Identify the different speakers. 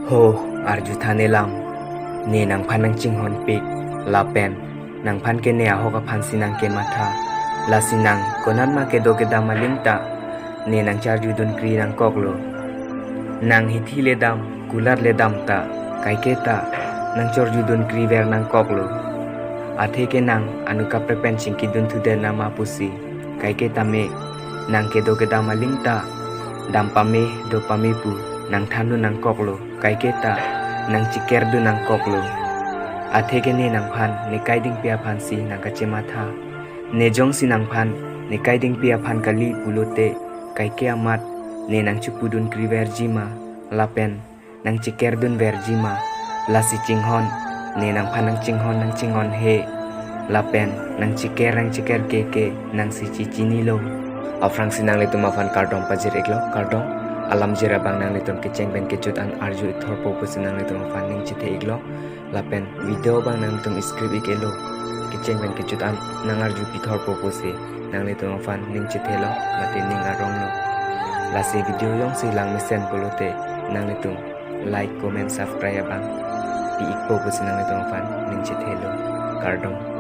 Speaker 1: Ho arju thane lam ne nang phan nang ching hon pik la pen nang phan ke ne ho ka phan sinang ke matha la sinang konan ma ke do ke dama limta ne nang charju dun kri nang koklo nang hithi le dam kular le dam ta kai ke ta nang charju dun kri ver nang koklo athe ke nang anu ka prepen ching ki dun thu de nama pusi kai ke ta me nang ke do ke dama limta dam pa me do pa me pu nang thanu nang koklo kai ke ta nang chiker du nang koklo athe ke ne nang phan ne kai ding pia phan si nang ka chema tha ne jong si nang phan ne kai ding pia phan kali pulote kai ke amat ne nang chupudun kri verjima lapen nang chiker dun verjima la si chinghon ne nang phan nang chinghon he lapen nang chiker ke nang si chini lo afrang sinang le tuma phan kardom pajir eklo kardom alam jera bang nang leton ke cheng ben ke chut an arju ithor po po sinang leton fan ning chithe iglo lapen video bang nang tum script ikelo ke cheng ben ke chut an nang arju pithor po po se nang leton fan ning chithe lo mate ning arong lo la se video yong si lang mesen polote nang leton like comment subscribe bang pi ik po po sinang leton fan ning chithe lo kardom